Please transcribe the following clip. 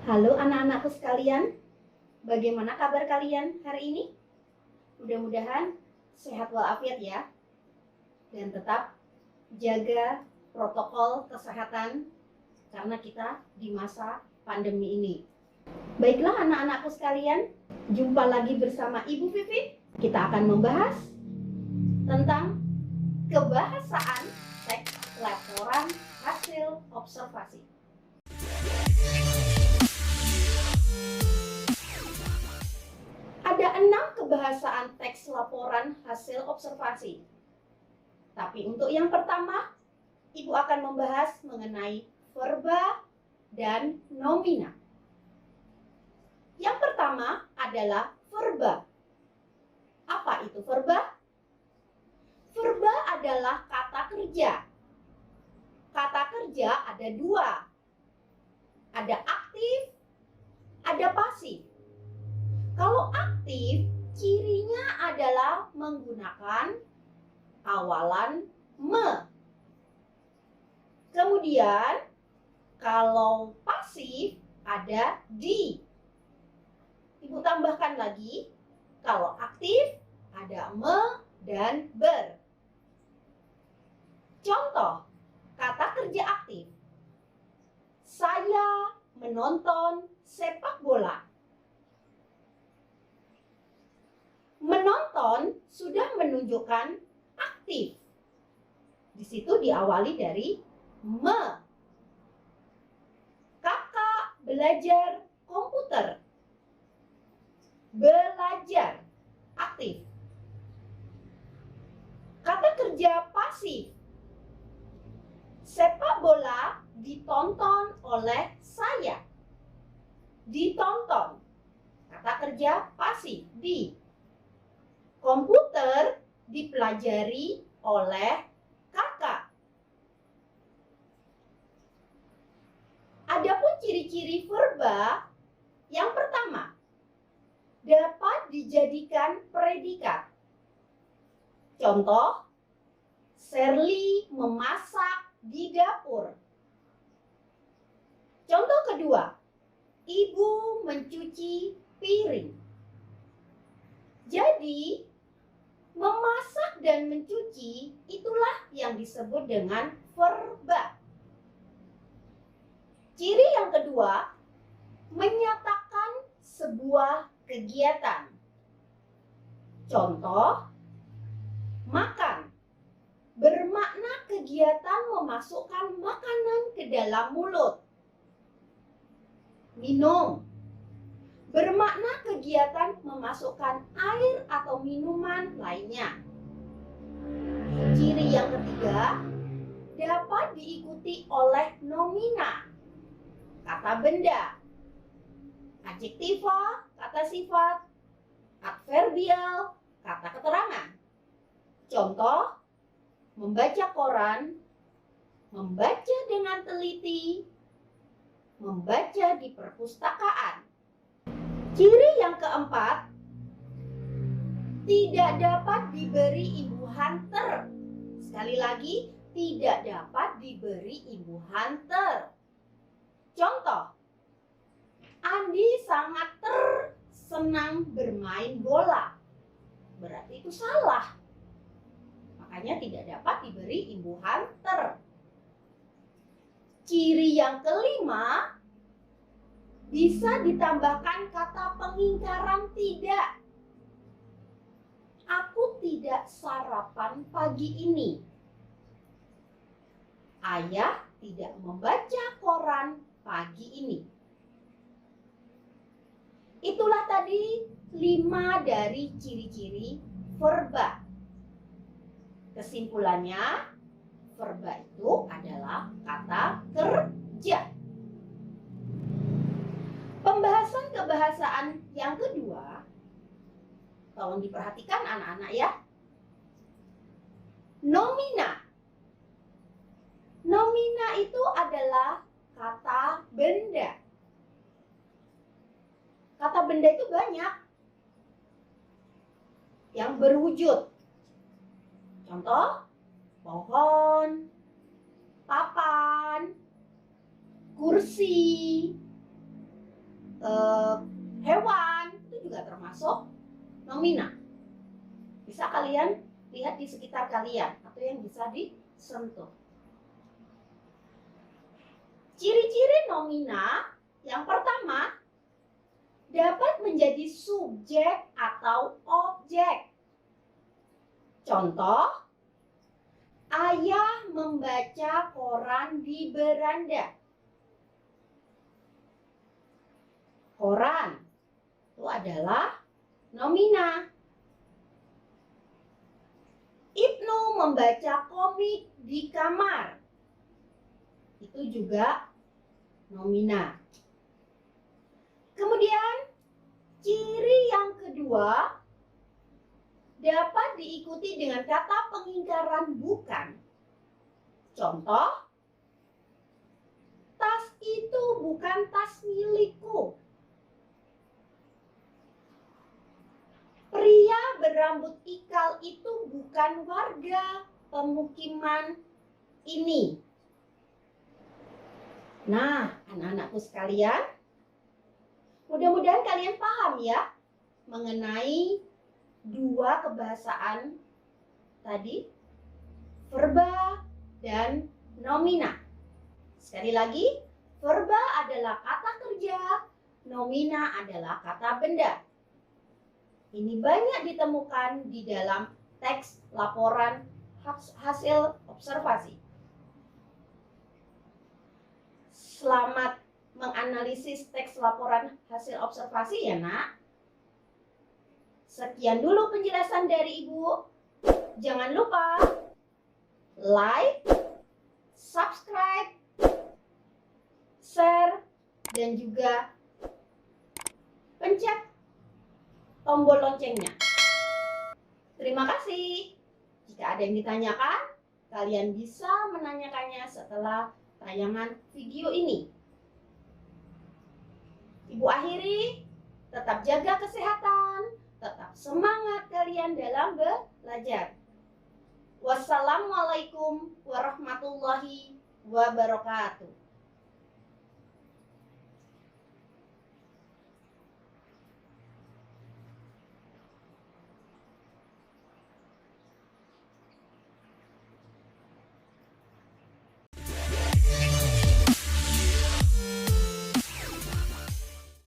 Halo anak-anakku sekalian, bagaimana kabar kalian hari ini? Mudah-mudahan sehat walafiat ya, dan tetap jaga protokol kesehatan karena kita di masa pandemi ini. Baiklah anak-anakku sekalian, jumpa lagi bersama Ibu Vivi. Kita akan membahas tentang kebahasaan teks laporan hasil observasi. Ada 6 kebahasaan teks laporan hasil observasi. Tapi untuk yang pertama, Ibu akan membahas mengenai verba dan nomina. Yang pertama adalah verba. Apa itu verba? Verba adalah kata kerja. Kata kerja ada 2. Ada aktif, ada pasif. Kalau aktif, cirinya adalah menggunakan awalan me. Kemudian, kalau pasif ada di. Ibu tambahkan lagi, kalau aktif ada me dan ber. Contoh, kata kerja aktif. Saya menonton sepak bola. Menonton sudah menunjukkan aktif. Di situ diawali dari me. Kakak belajar komputer. Belajar aktif. Kata kerja pasif. Sepak bola ditonton oleh saya. Ditonton. Kata kerja pasif di. Komputer dipelajari oleh kakak. Adapun ciri-ciri verba, yang pertama, dapat dijadikan predikat. Contoh, Sherly memasak di dapur. Contoh kedua, Ibu mencuci piring. Jadi, memasak dan mencuci itulah yang disebut dengan verba. Ciri yang kedua, menyatakan sebuah kegiatan. Contoh, makan. Bermakna kegiatan memasukkan makanan ke dalam mulut. Minum. Bermakna kegiatan memasukkan air atau minuman lainnya. Ciri yang ketiga, dapat diikuti oleh nomina, kata benda, adjektiva, kata sifat, adverbial, kata keterangan. Contoh, membaca koran, membaca dengan teliti, membaca di perpustakaan. Ciri yang keempat, tidak dapat diberi imbuhan ter. Sekali lagi, tidak dapat diberi imbuhan ter. Contoh, Andi sangat senang bermain bola. Berarti itu salah. Makanya tidak dapat diberi imbuhan ter. Ciri yang kelima, bisa ditambahkan kata pengingkaran tidak. Aku tidak sarapan pagi ini. Ayah tidak membaca koran pagi ini. Itulah tadi 5 dari ciri-ciri verba. Kesimpulannya, verba itu adalah kata kerja. Pembahasan kebahasaan yang kedua, tolong diperhatikan anak-anak ya. Nomina. Nomina itu adalah kata benda. Kata benda itu banyak yang berwujud. Contoh, pohon, papan, kursi, hewan, itu juga termasuk nomina. Bisa kalian lihat di sekitar kalian atau yang bisa disentuh. Ciri-ciri nomina yang pertama, dapat menjadi subjek atau objek. Contoh, ayah membaca koran di beranda. Koran itu adalah nomina. Ibnu membaca komik di kamar. Itu juga nomina. Kemudian, ciri yang kedua dapat diikuti dengan kata pengingkaran bukan. Contoh, tas itu bukan tas milikku. Pria berambut ikal itu bukan warga pemukiman ini. Nah, anak-anakku sekalian, mudah-mudahan kalian paham ya mengenai dua kebahasaan tadi, verba dan nomina. Sekali lagi, verba adalah kata kerja, nomina adalah kata benda. Ini banyak ditemukan di dalam teks laporan hasil observasi. Selamat menganalisis teks laporan hasil observasi ya nak. Sekian dulu penjelasan dari Ibu. Jangan lupa like, subscribe, share, dan juga pencet tombol loncengnya. Terima kasih. Jika ada yang ditanyakan, kalian bisa menanyakannya setelah tayangan video ini. Ibu akhiri, tetap jaga kesehatan, tetap semangat kalian dalam belajar. Wassalamualaikum warahmatullahi wabarakatuh.